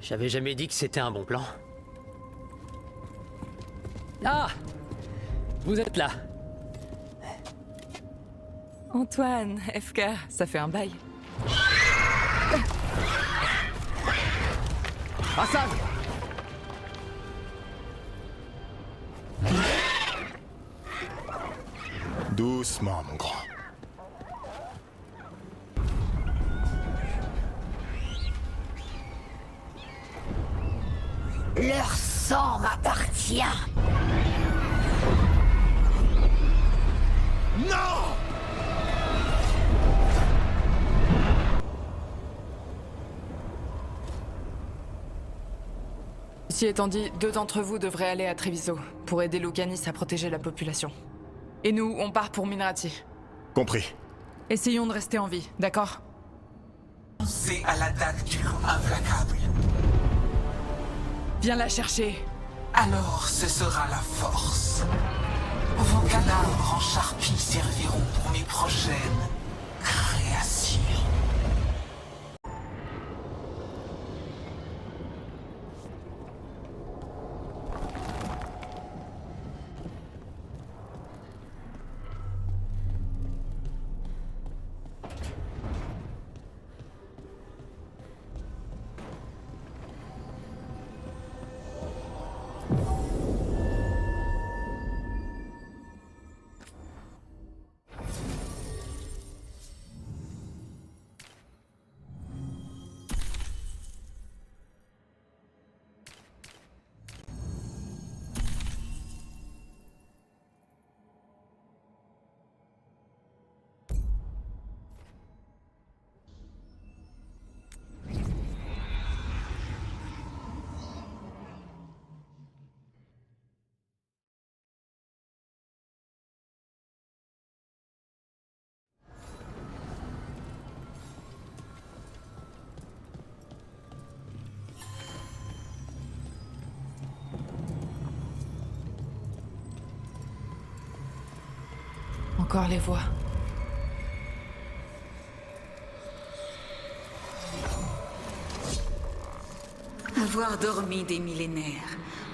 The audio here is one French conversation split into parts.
J'avais jamais dit que c'était un bon plan. Ah! Vous êtes là. Antoine, FK, ça fait un bail. Hassan! Doucement, mon grand. Leur sang m'appartient. Non! Ceci étant dit, 2 d'entre vous devraient aller à Treviso pour aider Loukanis à protéger la population. Et nous, on part pour Minrati. Compris. Essayons de rester en vie, d'accord? C'est à l'attaque du loup implacable. Viens la chercher. Alors ce sera la force. Vos cadavres en charpie serviront pour mes prochaines créations. Encore les voix. Avoir dormi des millénaires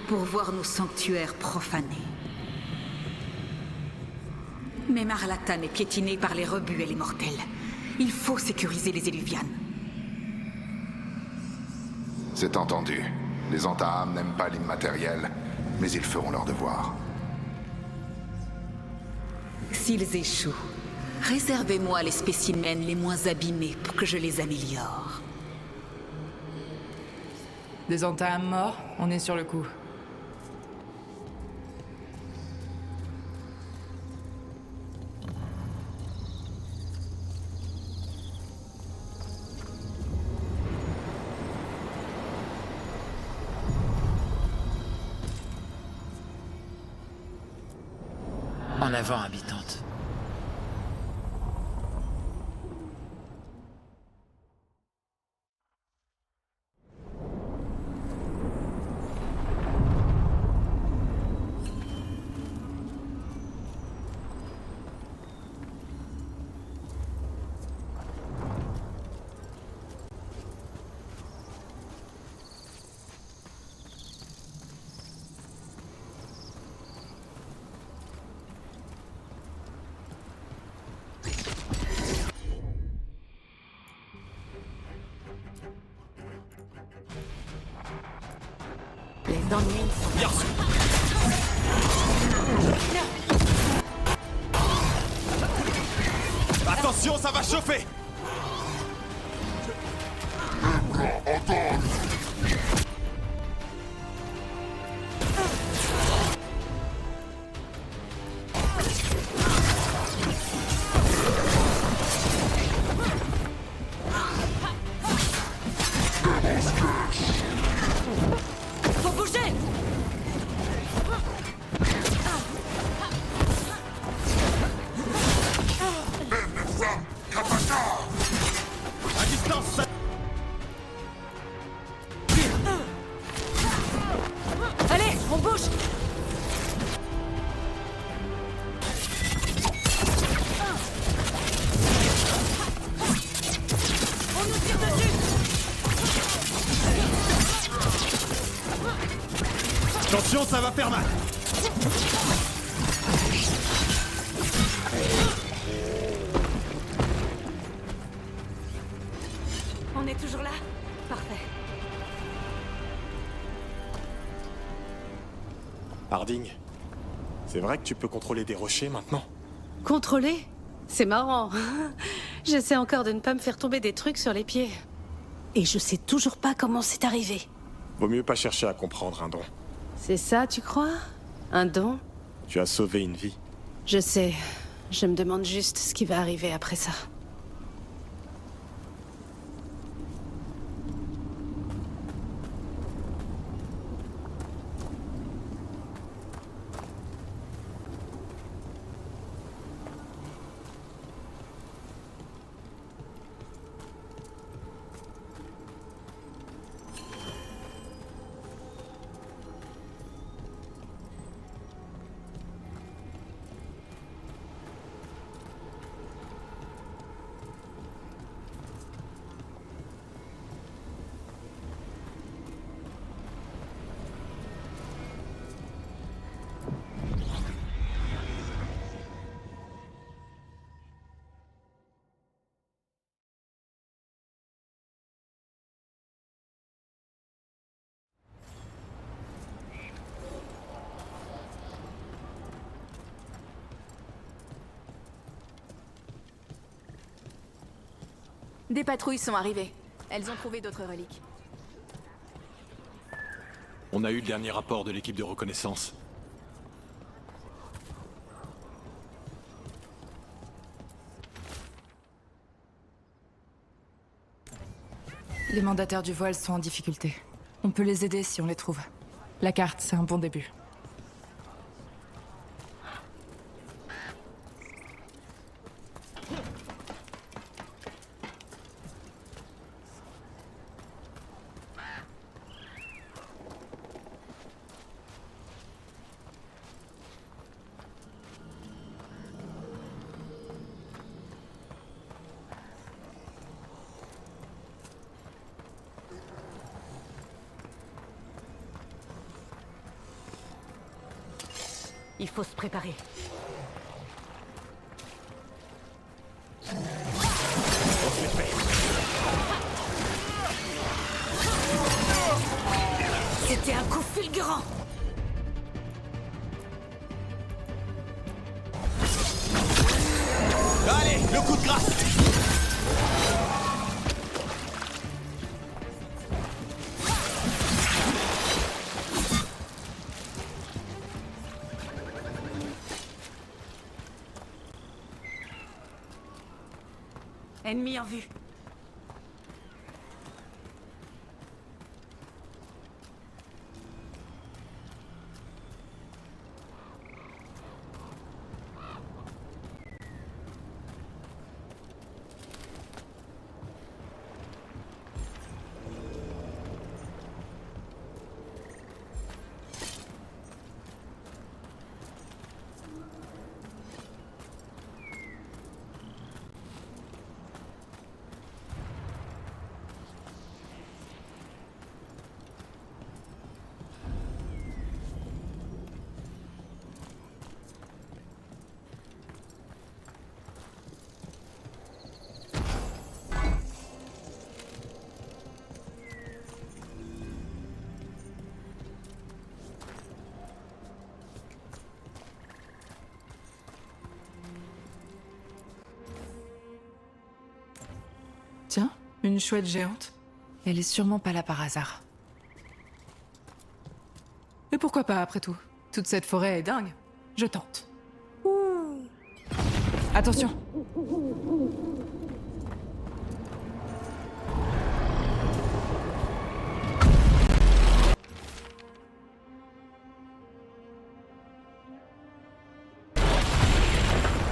pour voir nos sanctuaires profanés. Même Arlatan est piétiné par les rebuts et les mortels. Il faut sécuriser les Éluvianes. C'est entendu. Les Antaham n'aiment pas l'immatériel, mais ils feront leur devoir. S'ils échouent, réservez-moi les spécimens les moins abîmés pour que je les améliore. Des Antaham morts, on est sur le coup. En avant, habitante. Les ennuis sont... Bien reçu. Attention, ça va chauffer. Faut bouger! À distance, ça... Allez, on bouge! On nous tire dessus! Attention, ça va faire mal. On est toujours là? Parfait. Harding, c'est vrai que tu peux contrôler des rochers maintenant? Contrôler? C'est marrant. J'essaie encore de ne pas me faire tomber des trucs sur les pieds. Et je sais toujours pas comment c'est arrivé. Vaut mieux pas chercher à comprendre un don. C'est ça, tu crois? Un don? Tu as sauvé une vie. Je sais. Je me demande juste ce qui va arriver après ça. Des patrouilles sont arrivées. Elles ont trouvé d'autres reliques. On a eu le dernier rapport de l'équipe de reconnaissance. Les mandataires du voile sont en difficulté. On peut les aider si on les trouve. La carte, c'est un bon début. Il faut se préparer. C'était un coup fulgurant. Allez, le coup de grâce! Ennemi en vue. Tiens, une chouette géante. Elle est sûrement pas là par hasard. Mais pourquoi pas, après tout? Toute cette forêt est dingue. Je tente. Attention!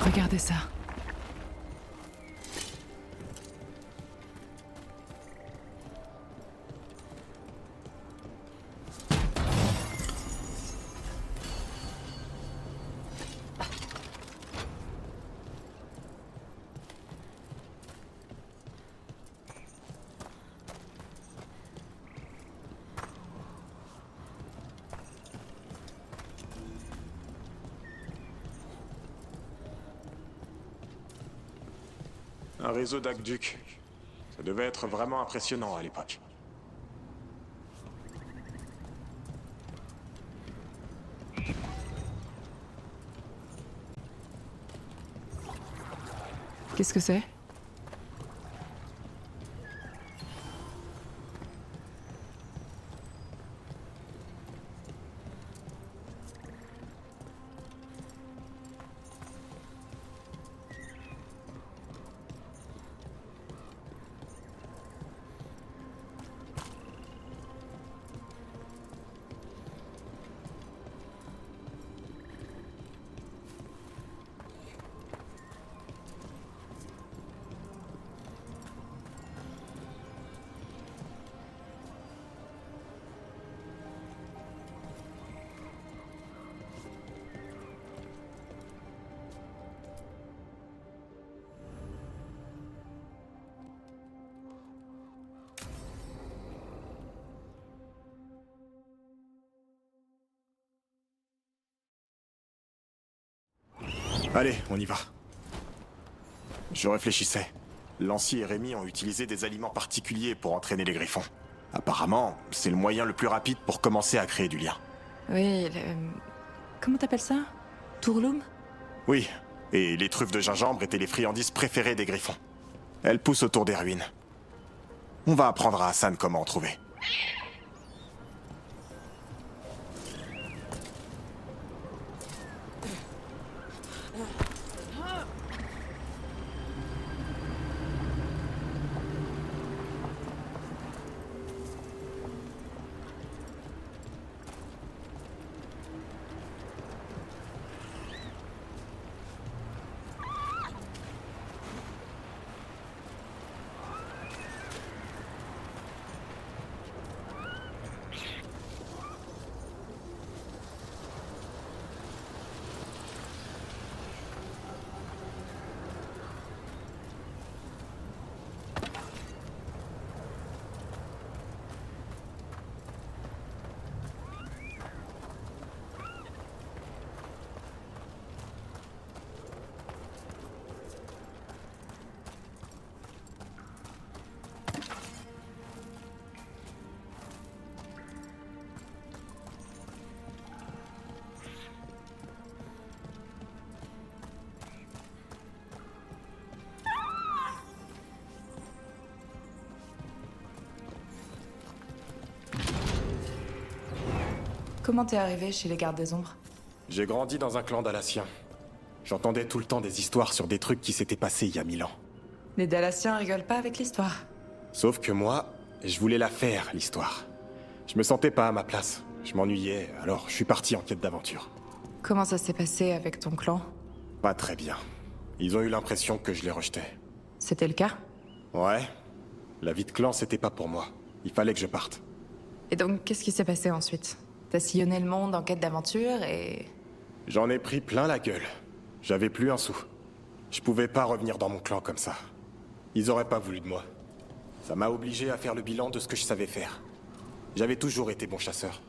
Regardez ça. Un réseau d'aqueducs. Ça devait être vraiment impressionnant à l'époque. Qu'est-ce que c'est? Allez, on y va. Je réfléchissais. Lancy et Rémi ont utilisé des aliments particuliers pour entraîner les griffons. Apparemment, c'est le moyen le plus rapide pour commencer à créer du lien. Oui, comment t'appelles ça? Tourloum? Oui, et les truffes de gingembre étaient les friandises préférées des griffons. Elles poussent autour des ruines. On va apprendre à Hassan comment en trouver. Comment t'es arrivé chez les gardes des ombres? J'ai grandi dans un clan dalassien. J'entendais tout le temps des histoires sur des trucs qui s'étaient passés il y a 1000 ans. Les Dalassiens rigolent pas avec l'histoire. Sauf que moi, je voulais la faire, l'histoire. Je me sentais pas à ma place. Je m'ennuyais, alors je suis parti en quête d'aventure. Comment ça s'est passé avec ton clan? Pas très bien. Ils ont eu l'impression que je les rejetais. C'était le cas? Ouais. La vie de clan, c'était pas pour moi. Il fallait que je parte. Et donc, qu'est-ce qui s'est passé ensuite? T'as sillonné le monde en quête d'aventure et... J'en ai pris plein la gueule. J'avais plus un sou. Je pouvais pas revenir dans mon clan comme ça. Ils auraient pas voulu de moi. Ça m'a obligé à faire le bilan de ce que je savais faire. J'avais toujours été bon chasseur.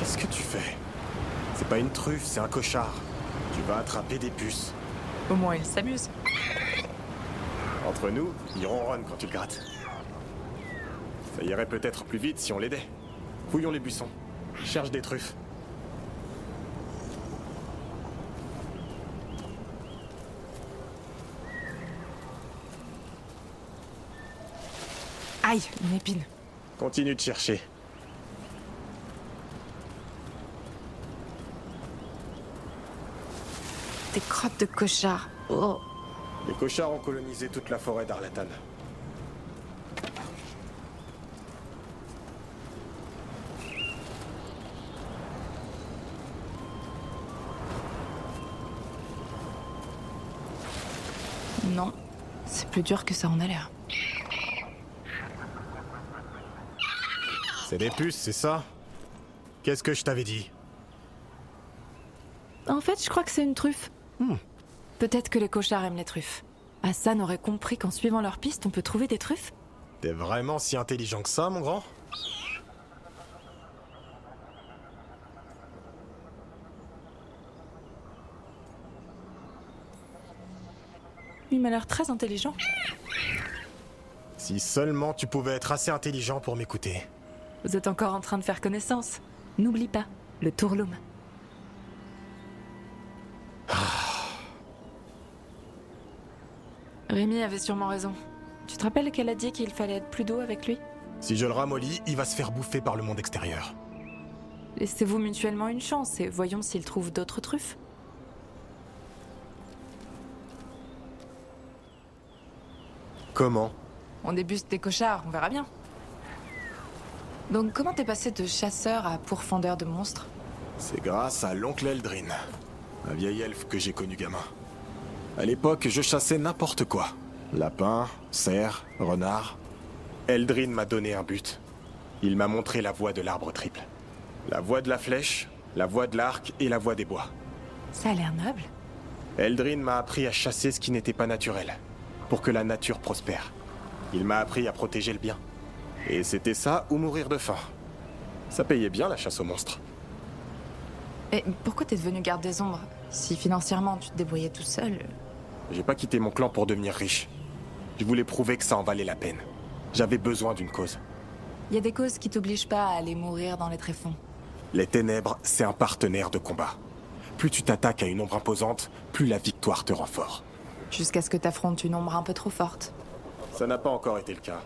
Qu'est-ce que tu fais? C'est pas une truffe, c'est un cochard. Tu vas attraper des puces. Au moins, il s'amuse. Entre nous, il ronronne quand tu le grattes. Ça irait peut-être plus vite si on l'aidait. Fouillons les buissons. Il cherche des truffes. Aïe, une épine. Continue de chercher. Des crottes de cochard. Oh. Les cochards ont colonisé toute la forêt d'Arlatan. Non, c'est plus dur que ça en a l'air. C'est des puces, c'est ça? Qu'est-ce que je t'avais dit? En fait, je crois que c'est une truffe. Peut-être que les cochards aiment les truffes. Hassan aurait compris qu'en suivant leur piste, on peut trouver des truffes. T'es vraiment si intelligent que ça, mon grand? Il m'a l'air très intelligent. Si seulement tu pouvais être assez intelligent pour m'écouter. Vous êtes encore en train de faire connaissance. N'oublie pas, le tourloum. Rémi avait sûrement raison. Tu te rappelles qu'elle a dit qu'il fallait être plus doux avec lui? Si je le ramollis, il va se faire bouffer par le monde extérieur. Laissez-vous mutuellement une chance et voyons s'il trouve d'autres truffes. Comment? On débuste des cochards, on verra bien. Donc comment t'es passé de chasseur à pourfendeur de monstres? C'est grâce à l'oncle Eldrin, un vieil elfe que j'ai connu gamin. À l'époque, je chassais n'importe quoi. Lapin, cerf, renard. Eldrin m'a donné un but. Il m'a montré la voie de l'arbre triple. La voie de la flèche, la voie de l'arc et la voie des bois. Ça a l'air noble. Eldrin m'a appris à chasser ce qui n'était pas naturel, pour que la nature prospère. Il m'a appris à protéger le bien. Et c'était ça ou mourir de faim. Ça payait bien la chasse aux monstres. Et pourquoi t'es devenu garde des ombres? Si financièrement tu te débrouillais tout seul... J'ai pas quitté mon clan pour devenir riche. Je voulais prouver que ça en valait la peine. J'avais besoin d'une cause. Y a des causes qui t'obligent pas à aller mourir dans les tréfonds. Les ténèbres, c'est un partenaire de combat. Plus tu t'attaques à une ombre imposante, plus la victoire te rend fort. Jusqu'à ce que t'affrontes une ombre un peu trop forte. Ça n'a pas encore été le cas.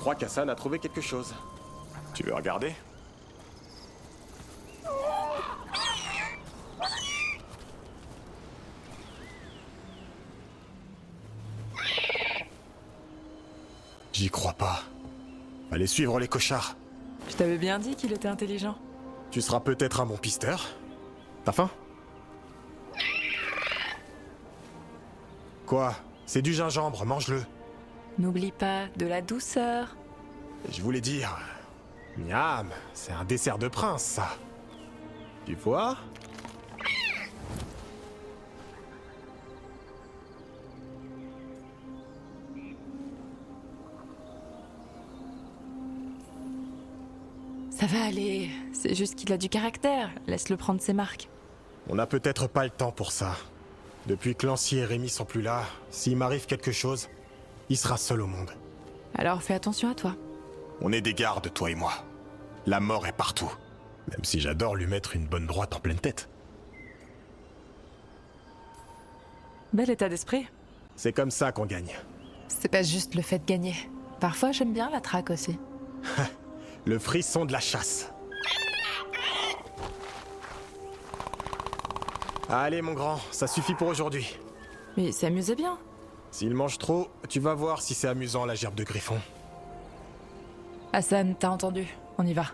crois qu'Hassan a trouvé quelque chose. Tu veux regarder? J'y crois pas. Fallait suivre les cochards. Je t'avais bien dit qu'il était intelligent. Tu seras peut-être un bon pisteur. T'as faim? Quoi? C'est du gingembre, mange-le. N'oublie pas, de la douceur. Je voulais dire... Miam, c'est un dessert de prince, ça. Tu vois? Ça va aller, c'est juste qu'il a du caractère. Laisse-le prendre ses marques. On n'a peut-être pas le temps pour ça. Depuis que Lancy et Rémi sont plus là, s'il m'arrive quelque chose, il sera seul au monde. Alors fais attention à toi. On est des gardes, toi et moi. La mort est partout. Même si j'adore lui mettre une bonne droite en pleine tête. Bel état d'esprit. C'est comme ça qu'on gagne. C'est pas juste le fait de gagner. Parfois j'aime bien la traque aussi. Le frisson de la chasse. Allez mon grand, ça suffit pour aujourd'hui. Mais il s'amusait bien. S'il mange trop, tu vas voir si c'est amusant la gerbe de griffon. Hassan, t'as entendu. On y va.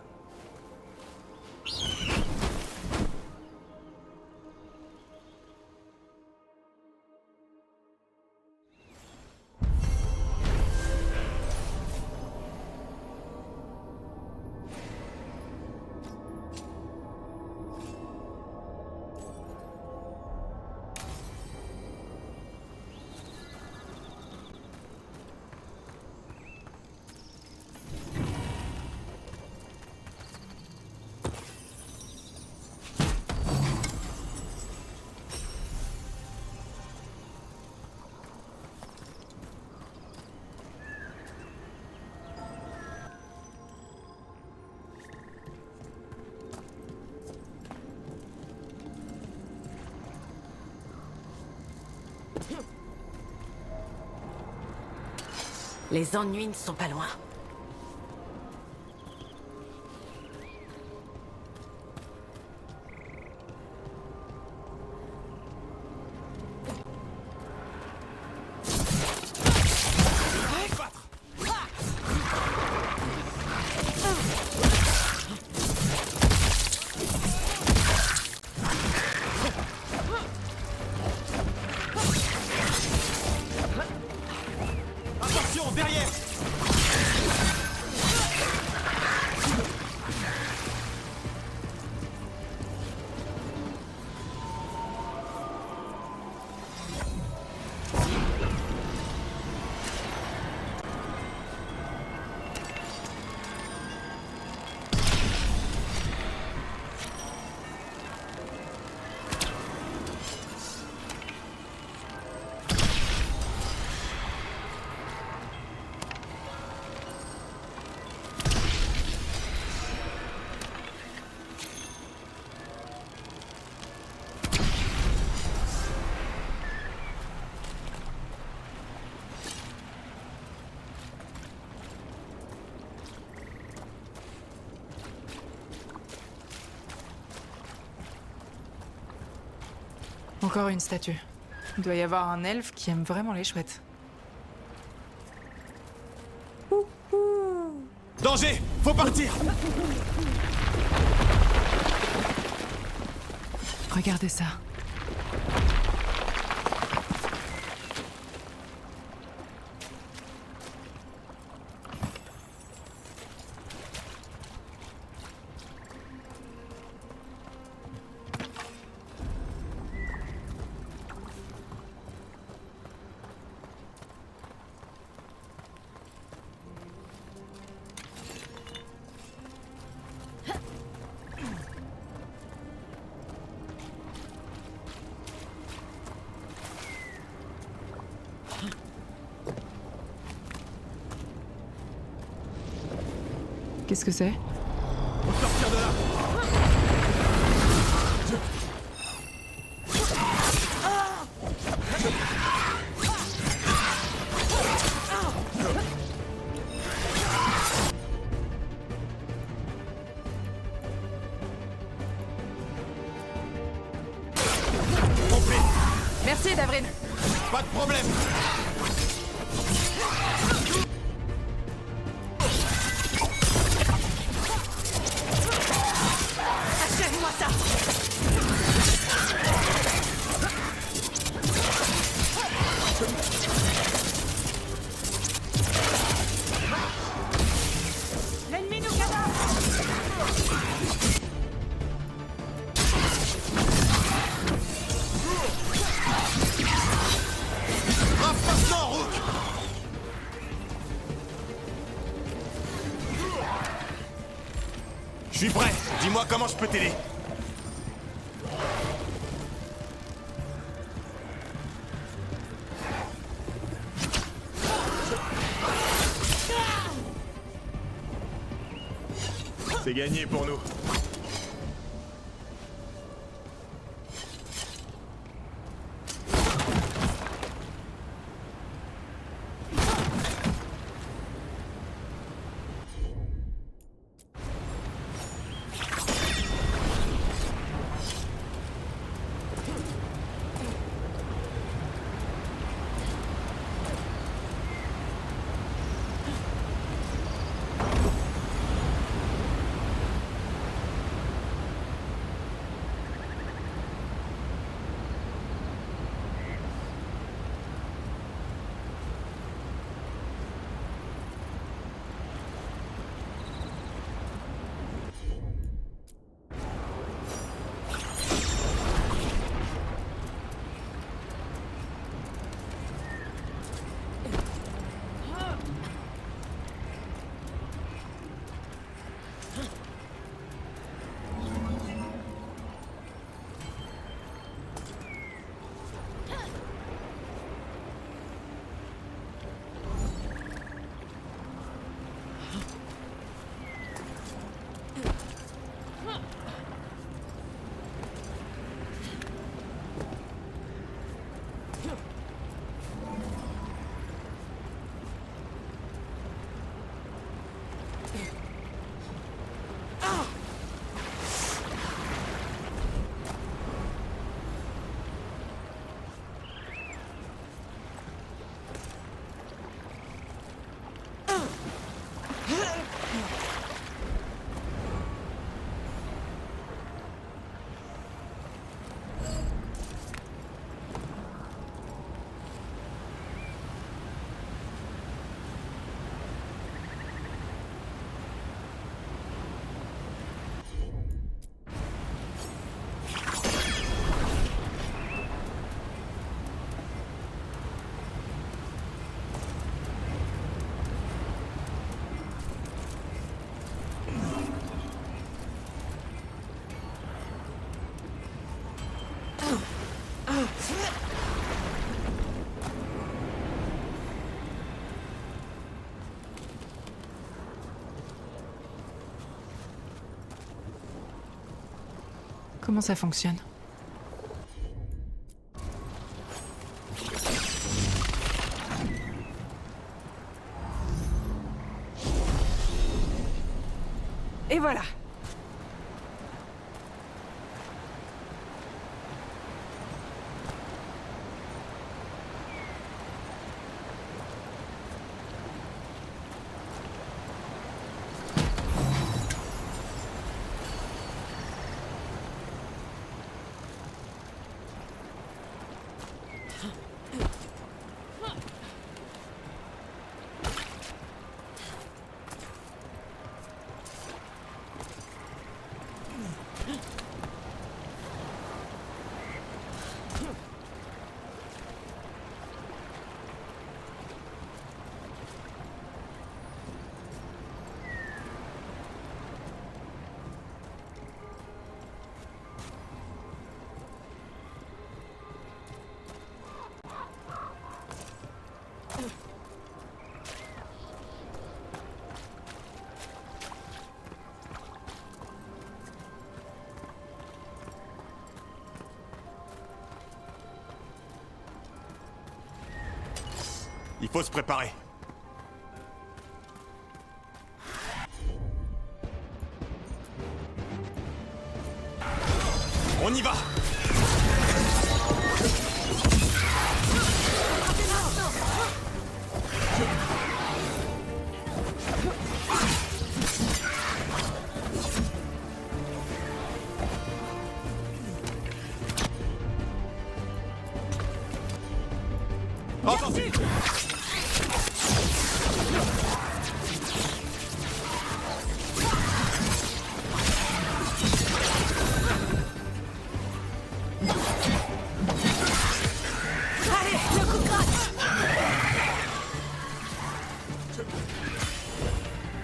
Les ennuis ne sont pas loin. Encore une statue. Il doit y avoir un elfe qui aime vraiment les chouettes. Danger! Faut partir! Regardez ça. Qu'est-ce que c'est? Faut sortir de là! fait. Merci, Davrin. Pas de problème. Achève-moi ça. L'ennemi nous cadavre. Rafle maintenant, Rook. Je suis prêt. Dis-moi comment je peux t'aider. C'est gagné pour nous. Comment ça fonctionne? Et voilà. Il faut se préparer. On y va!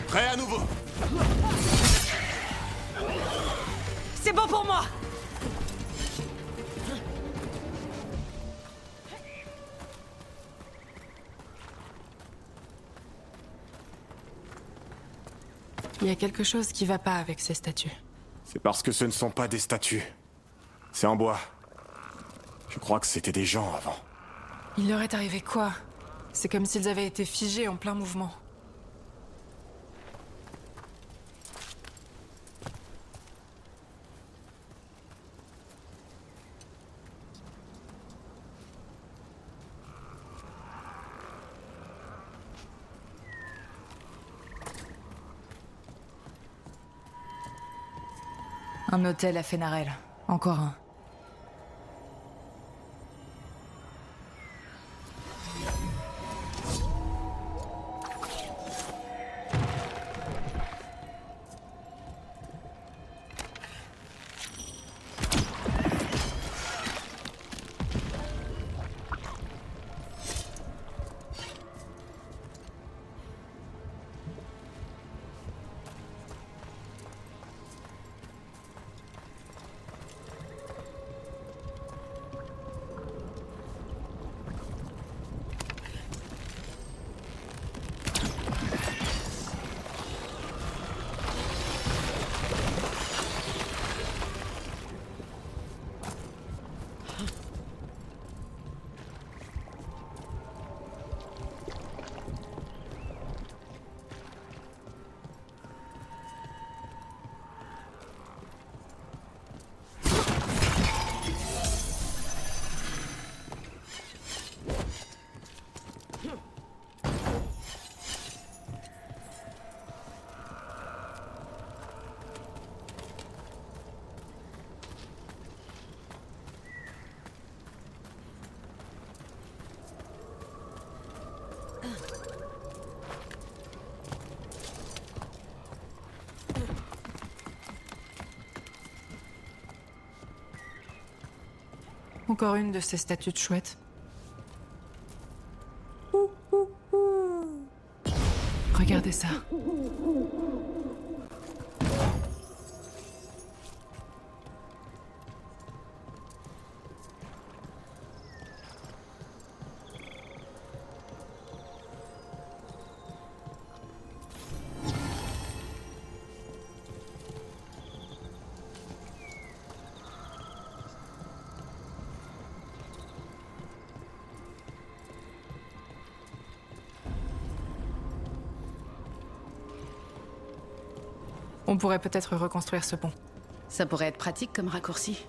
Prêt à nouveau. C'est bon pour moi. Il y a quelque chose qui va pas avec ces statues. C'est parce que ce ne sont pas des statues. C'est en bois. Je crois que c'était des gens avant. Il leur est arrivé quoi? C'est comme s'ils avaient été figés en plein mouvement. Un hôtel à Fenarel. Encore un. Encore une de ces statues de chouettes. Regardez ça. On pourrait peut-être reconstruire ce pont. Ça pourrait être pratique comme raccourci.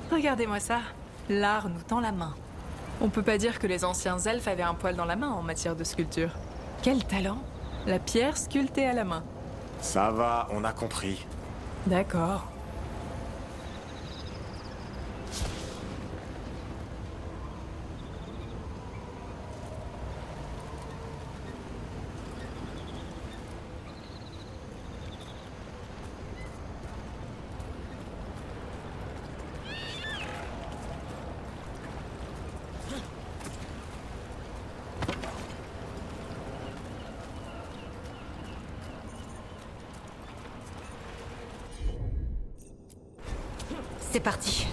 Regardez-moi ça. L'art nous tend la main. On peut pas dire que les anciens elfes avaient un poil dans la main en matière de sculpture. Quel talent! La pierre sculptée à la main. Ça va, on a compris. D'accord. c'est parti.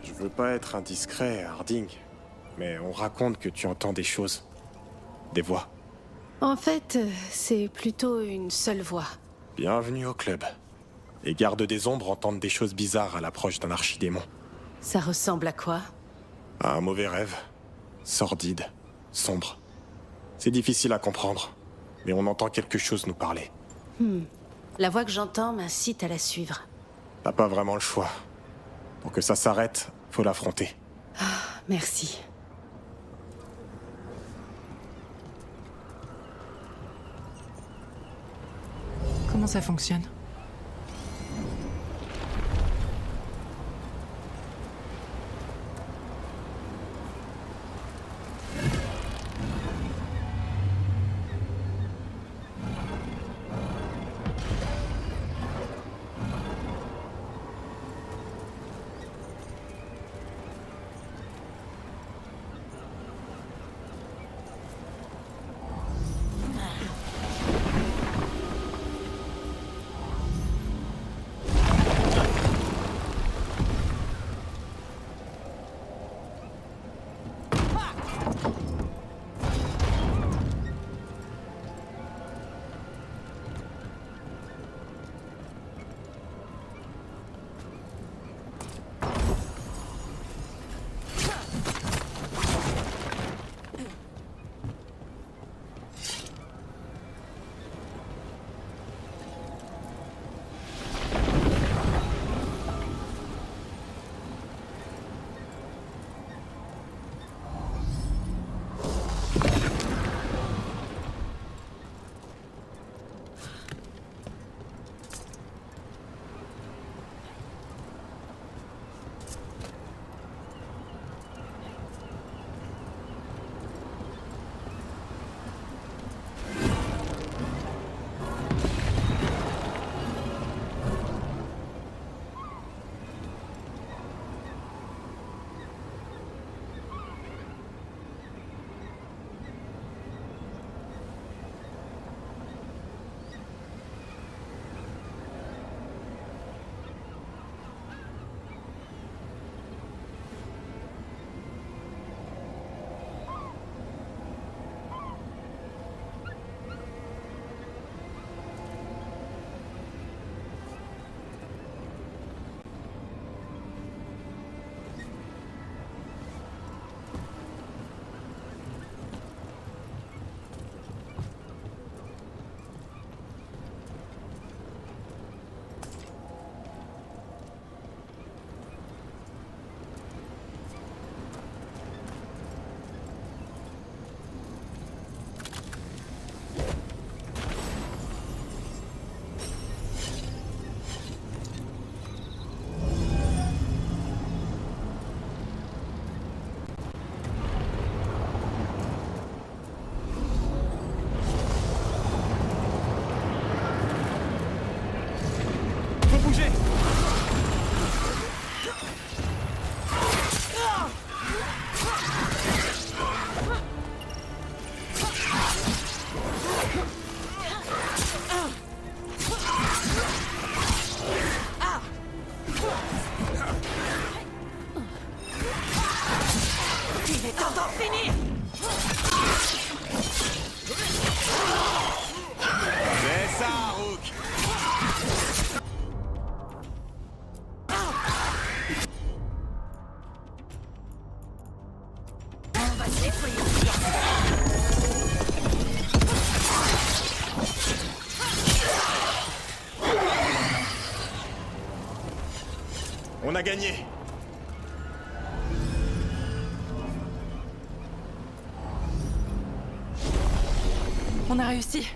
Je veux pas être indiscret, Harding, mais on raconte que tu entends des choses. Des voix. En fait, c'est plutôt une seule voix. Bienvenue au club. Les gardes des ombres entendent des choses bizarres à l'approche d'un archidémon. Ça ressemble à quoi? À un mauvais rêve. Sordide. Sombre. C'est difficile à comprendre, mais on entend quelque chose nous parler. La voix que j'entends m'incite à la suivre. T'as pas vraiment le choix. Pour que ça s'arrête, faut l'affronter. Merci. Comment ça fonctionne? On a gagné. On a réussi.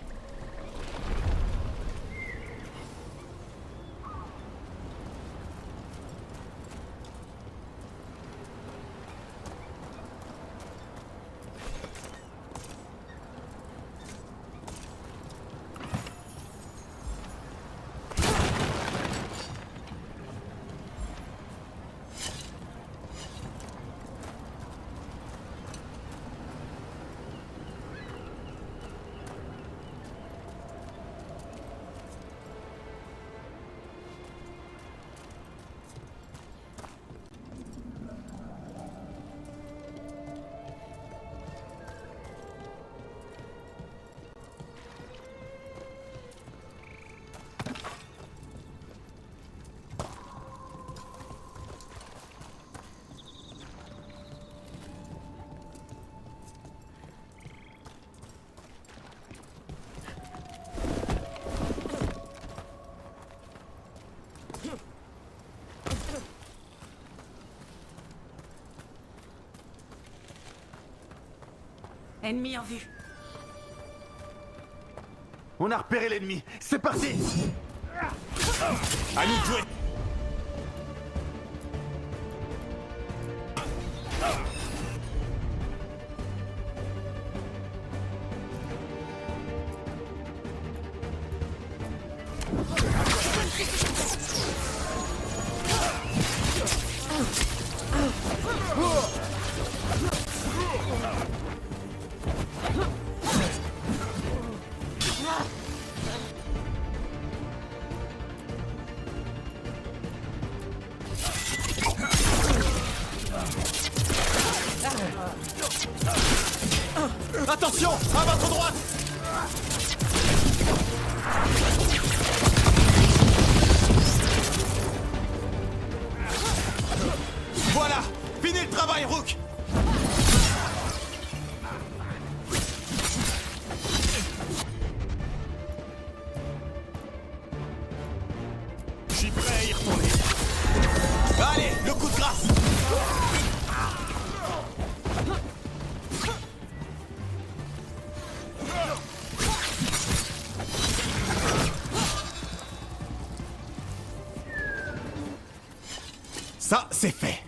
Ennemi en vue. On a repéré l'ennemi. C'est parti. À nous de jouer. Attention, à votre droite. Voilà, finis le travail, Rook. Je suis prêt à y retourner. Allez, le coup de grâce. Ça, c'est fait.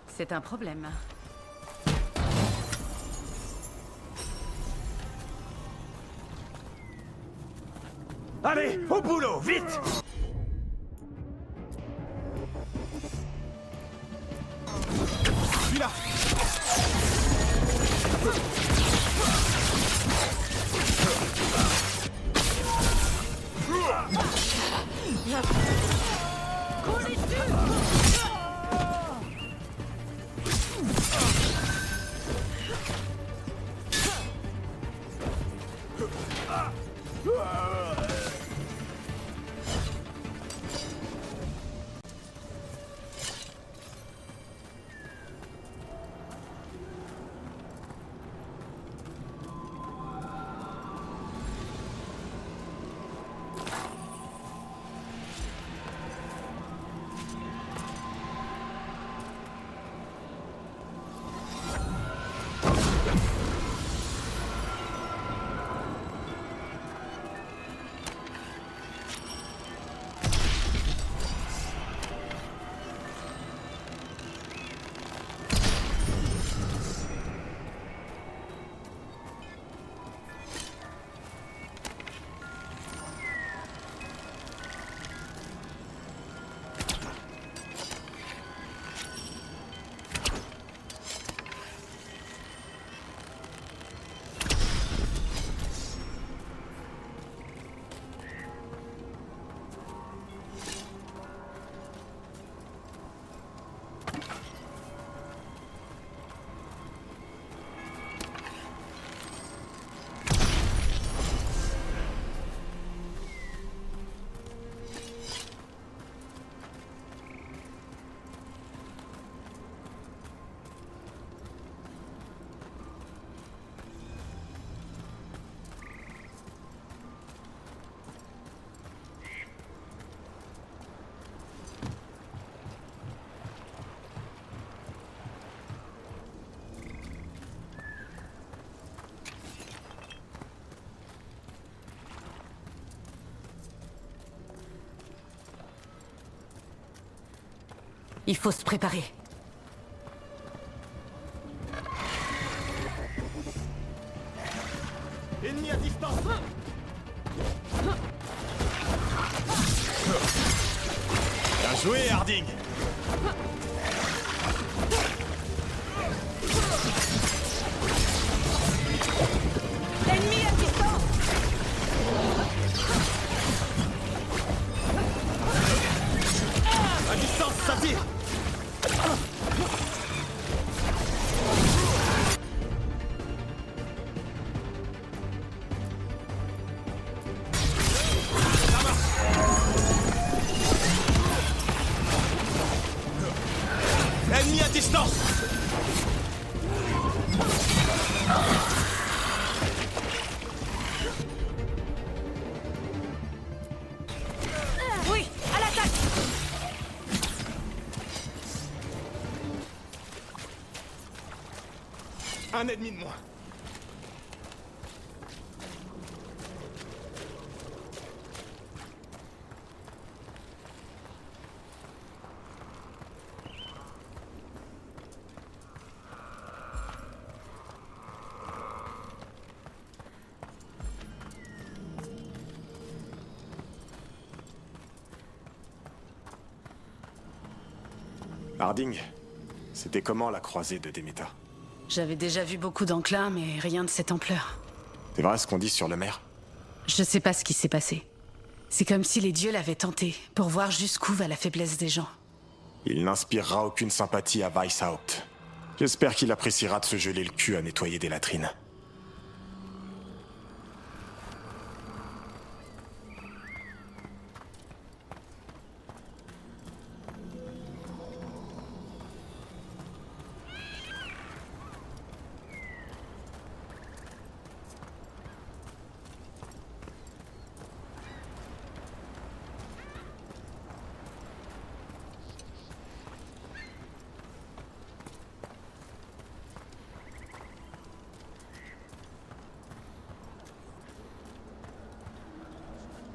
C'est un problème. Allez, au boulot, vite. Je suis là. Il faut se préparer. Ennemi à distance. Bien joué, Harding. Ennemi à distance! À distance, ça tire. Ennemi à distance. Oui, à l'attaque! Un ennemi de moins. Harding, c'était comment la croisée de Demeter? J'avais déjà vu beaucoup d'enclins, mais rien de cette ampleur. C'est vrai ce qu'on dit sur le maire? Je sais pas ce qui s'est passé. C'est comme si les dieux l'avaient tenté, pour voir jusqu'où va la faiblesse des gens. Il n'inspirera aucune sympathie à Weishaupt. J'espère qu'il appréciera de se geler le cul à nettoyer des latrines.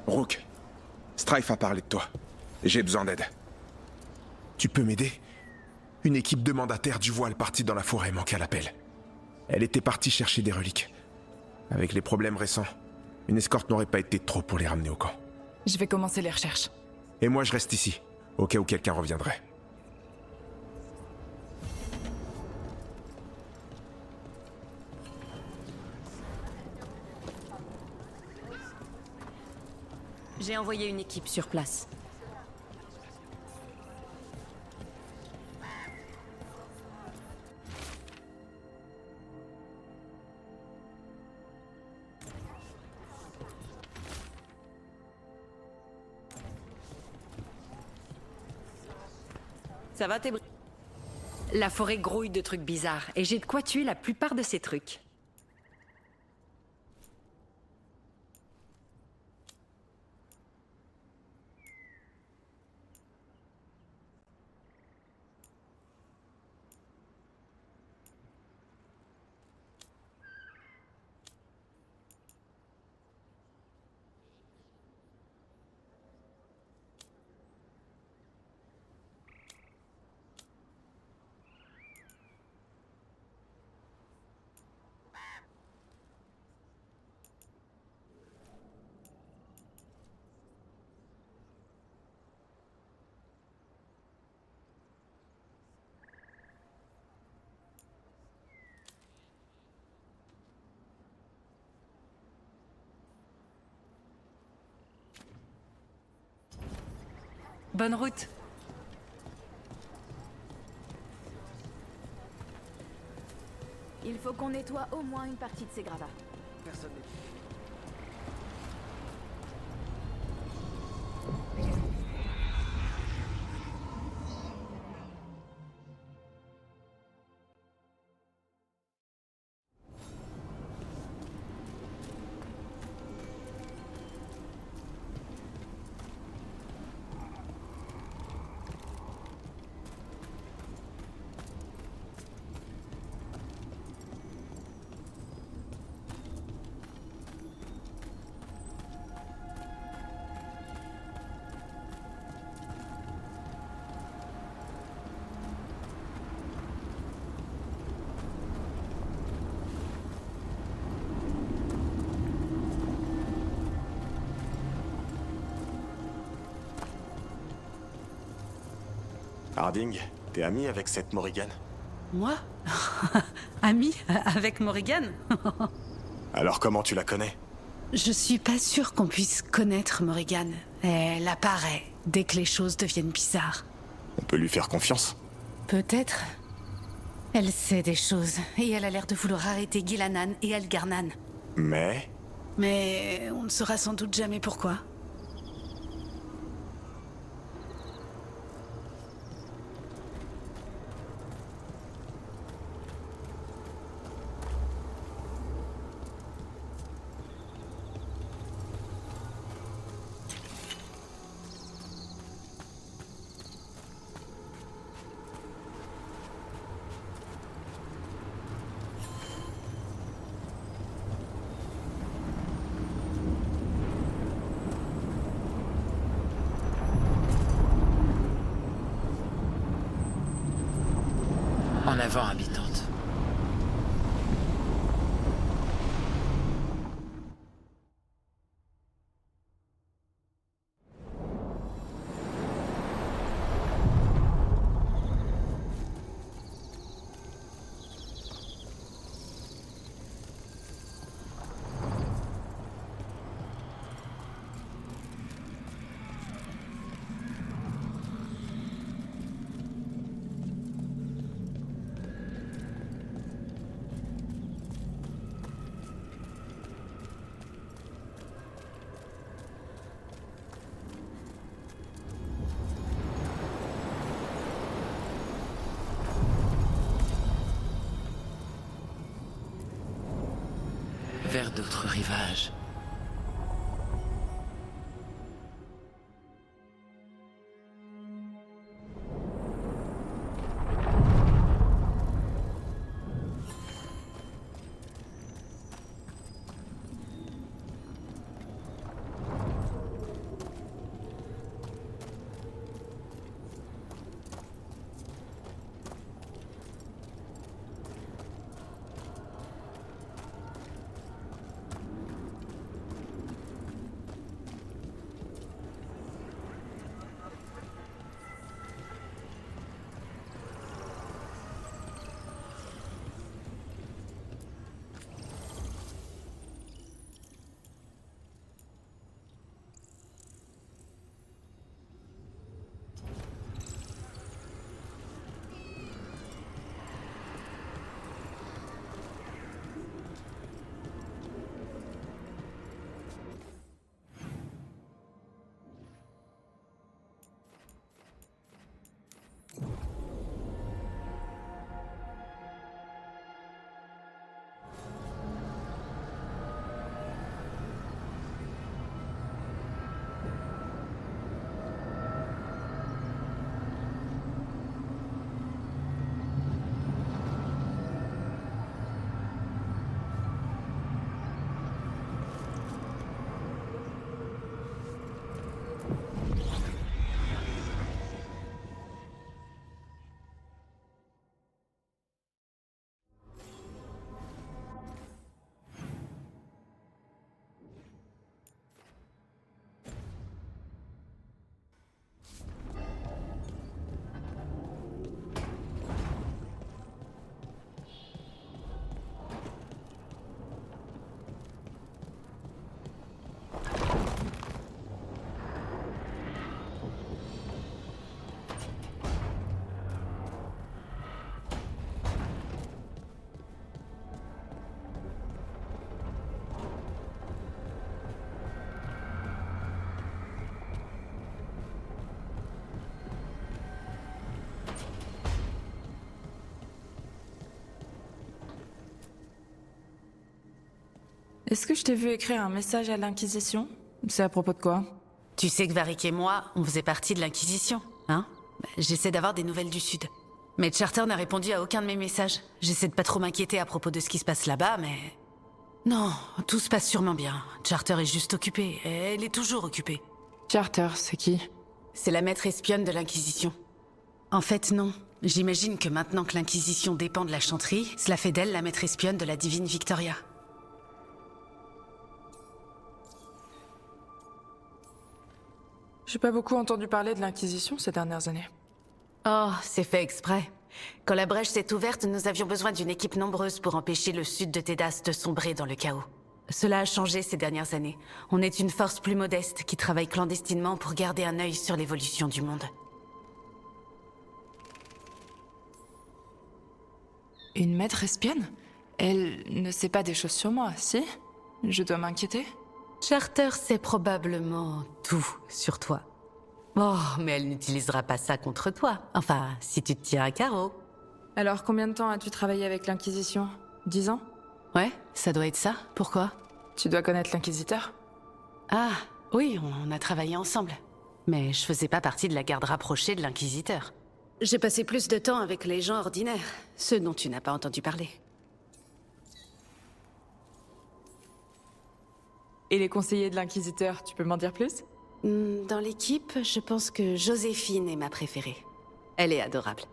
Rook, Strife a parlé de toi. J'ai besoin d'aide. Tu peux m'aider? Une équipe de mandataires du voile partie dans la forêt manque à l'appel. Elle était partie chercher des reliques. Avec les problèmes récents, une escorte n'aurait pas été trop pour les ramener au camp. Je vais commencer les recherches. Et moi je reste ici, au cas où quelqu'un reviendrait. J'ai envoyé une équipe sur place. Ça va, t'es... La forêt grouille de trucs bizarres, et j'ai de quoi tuer la plupart de ces trucs. Bonne route. Il faut qu'on nettoie au moins une partie de ces gravats. Personne n'est... Harding, t'es ami avec cette Morrigan? Moi Ami avec Morrigan? Alors comment tu la connais? Je suis pas sûre qu'on puisse connaître Morrigan. Elle apparaît dès que les choses deviennent bizarres. On peut lui faire confiance? Peut-être. Elle sait des choses, et elle a l'air de vouloir arrêter Gilanan et Algarnan. Mais On ne saura sans doute jamais pourquoi. En avant, habitante. Vers d'autres rivages. Est-ce que je t'ai vu écrire un message à l'Inquisition? C'est à propos de quoi? Tu sais que Varric et moi, on faisait partie de l'Inquisition, hein? J'essaie d'avoir des nouvelles du Sud. Mais Charter n'a répondu à aucun de mes messages. J'essaie de pas trop m'inquiéter à propos de ce qui se passe là-bas, mais... Non, tout se passe sûrement bien. Charter est juste occupée. Elle est toujours occupée. Charter, c'est qui? C'est la maître espionne de l'Inquisition. En fait, non. J'imagine que maintenant que l'Inquisition dépend de la Chanterie, cela fait d'elle la maître espionne de la divine Victoria. J'ai pas beaucoup entendu parler de l'Inquisition ces dernières années. Oh, c'est fait exprès. Quand la brèche s'est ouverte, nous avions besoin d'une équipe nombreuse pour empêcher le sud de Tedas de sombrer dans le chaos. Cela a changé ces dernières années. On est une force plus modeste qui travaille clandestinement pour garder un œil sur l'évolution du monde. Une maître espionne? Elle ne sait pas des choses sur moi, si? Je dois m'inquiéter? Charter sait probablement tout sur toi. Oh, mais elle n'utilisera pas ça contre toi. Enfin, si tu te tiens à carreau. Alors, combien de temps as-tu travaillé avec l'Inquisition? 10 ans? Ouais, ça doit être ça. Pourquoi? Tu dois connaître l'Inquisiteur? Ah, oui, on a travaillé ensemble. Mais je faisais pas partie de la garde rapprochée de l'Inquisiteur. J'ai passé plus de temps avec les gens ordinaires, ceux dont tu n'as pas entendu parler. Et les conseillers de l'Inquisiteur, tu peux m'en dire plus? Dans l'équipe, je pense que Joséphine est ma préférée. Elle est adorable.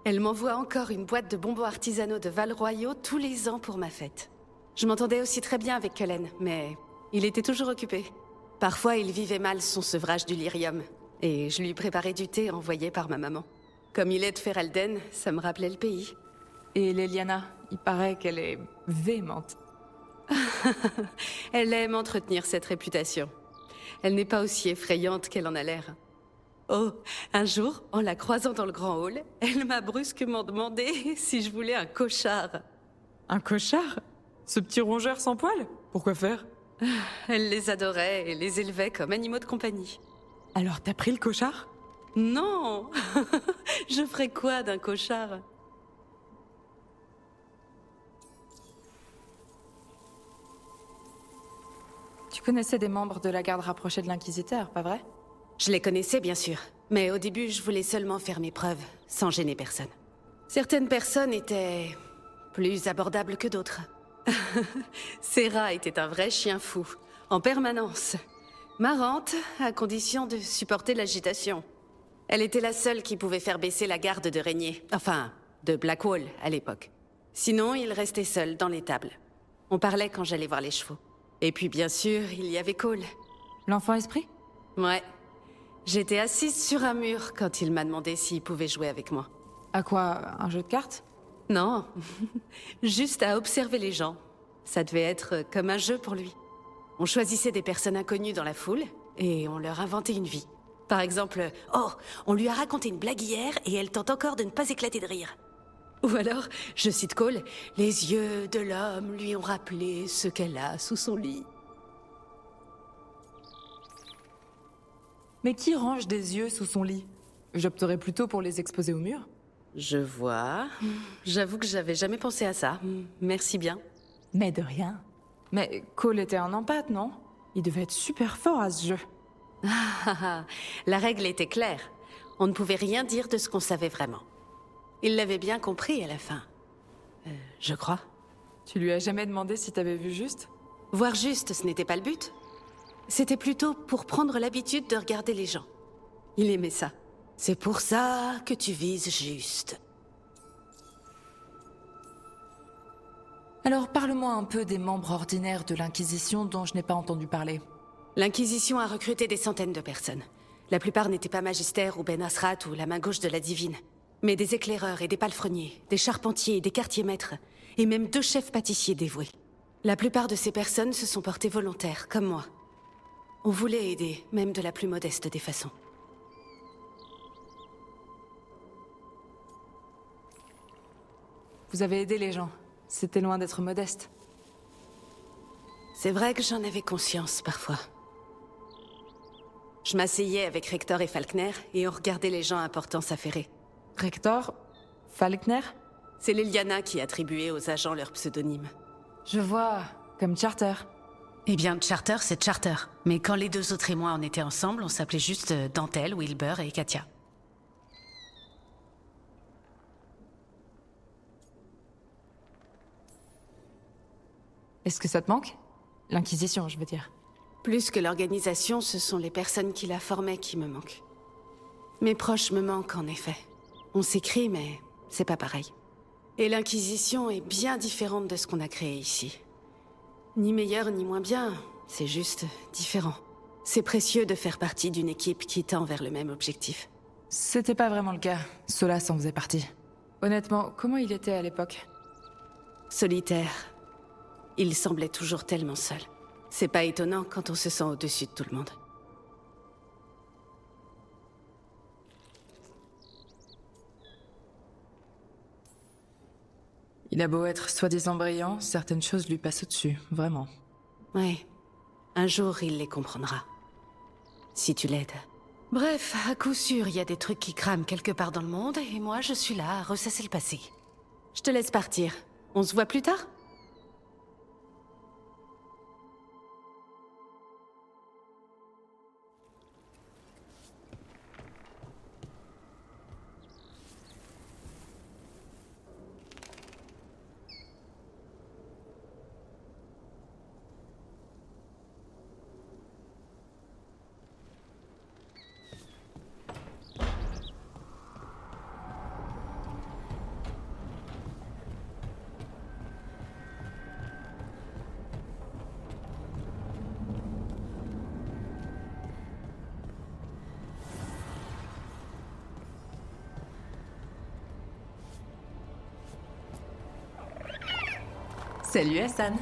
Elle m'envoie encore une boîte de bonbons artisanaux de Val-Royaux tous les ans pour ma fête. Je m'entendais aussi très bien avec Cullen, mais il était toujours occupé. Parfois, il vivait mal son sevrage du lyrium, et je lui préparais du thé envoyé par ma maman. Comme il est de Ferelden, ça me rappelait le pays. Et Leliana, il paraît qu'elle est véhémente. Elle aime entretenir cette réputation. Elle n'est pas aussi effrayante qu'elle en a l'air. Oh, un jour, en la croisant dans le grand hall, elle m'a brusquement demandé si je voulais un cochard. Un cochard? Ce petit rongeur sans poils? Pourquoi faire? Elle les adorait et les élevait comme animaux de compagnie. Alors t'as pris le cochard? Non. Je ferais quoi d'un cochard? Tu connaissais des membres de la garde rapprochée de l'Inquisiteur, pas vrai? Je les connaissais, bien sûr. Mais au début, je voulais seulement faire mes preuves, sans gêner personne. Certaines personnes étaient plus abordables que d'autres. Serra était un vrai chien fou, en permanence. Marrante, à condition de supporter l'agitation. Elle était la seule qui pouvait faire baisser la garde de Régnier. Enfin, de Blackwall, à l'époque. Sinon, il restait seul, dans l'étable. On parlait quand j'allais voir les chevaux. Et puis, bien sûr, il y avait Cole. L'enfant esprit? Ouais. J'étais assise sur un mur quand il m'a demandé s'il pouvait jouer avec moi. À quoi? Un jeu de cartes? Non, juste à observer les gens. Ça devait être comme un jeu pour lui. On choisissait des personnes inconnues dans la foule et on leur inventait une vie. Par exemple, oh, on lui a raconté une blague hier et elle tente encore de ne pas éclater de rire. Ou alors, je cite Cole, les yeux de l'homme lui ont rappelé ce qu'elle a sous son lit. Mais qui range des yeux sous son lit? J'opterais plutôt pour les exposer au mur. Je vois. J'avoue que j'avais jamais pensé à ça. Merci bien. Mais de rien. Mais Cole était un empathe, non? Il devait être super fort à ce jeu. La règle était claire. On ne pouvait rien dire de ce qu'on savait vraiment. Il l'avait bien compris à la fin. Je crois. Tu lui as jamais demandé si t'avais vu juste? Voir juste, ce n'était pas le but. C'était plutôt pour prendre l'habitude de regarder les gens. Il aimait ça. C'est pour ça que tu vises juste. Alors parle-moi un peu des membres ordinaires de l'Inquisition dont je n'ai pas entendu parler. L'Inquisition a recruté des centaines de personnes. La plupart n'étaient pas magistères ou Ben Asrat ou la main gauche de la divine. Mais des éclaireurs et des palefreniers, des charpentiers et des quartiers-maîtres, et même 2 chefs pâtissiers dévoués. La plupart de ces personnes se sont portées volontaires, comme moi. On voulait aider, même de la plus modeste des façons. Vous avez aidé les gens. C'était loin d'être modeste. C'est vrai que j'en avais conscience, parfois. Je m'asseyais avec Rector et Falkner, et on regardait les gens importants s'affairer. Rector? Falkner? C'est Leliana qui attribuait aux agents leur pseudonyme. Je vois, comme Charter. Eh bien, Charter, c'est Charter. Mais quand les 2 autres et moi on était ensemble, on s'appelait juste Dantel, Wilbur et Katia. Est-ce que ça te manque? L'Inquisition, je veux dire. Plus que l'organisation, ce sont les personnes qui la formaient qui me manquent. Mes proches me manquent, en effet. On s'écrit, mais c'est pas pareil. Et l'Inquisition est bien différente de ce qu'on a créé ici. Ni meilleur ni moins bien, c'est juste différent. C'est précieux de faire partie d'une équipe qui tend vers le même objectif. C'était pas vraiment le cas. Solas en faisait partie. Honnêtement, comment il était à l'époque? Solitaire. Il semblait toujours tellement seul. C'est pas étonnant quand on se sent au-dessus de tout le monde. Il a beau être soi-disant brillant, certaines choses lui passent au-dessus, vraiment. Ouais. Un jour, il les comprendra. Si tu l'aides. Bref, à coup sûr, il y a des trucs qui crament quelque part dans le monde, et moi, je suis là à ressasser le passé. Je te laisse partir. On se voit plus tard? Salut Hassan.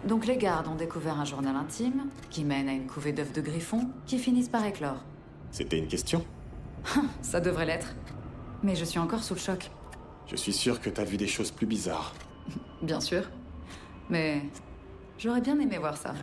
Donc les gardes ont découvert un journal intime, qui mène à une couvée d'œufs de griffon, qui finissent par éclore. C'était une question? Ça devrait l'être. Mais je suis encore sous le choc. Je suis sûr que t'as vu des choses plus bizarres. Bien sûr. Mais j'aurais bien aimé voir ça.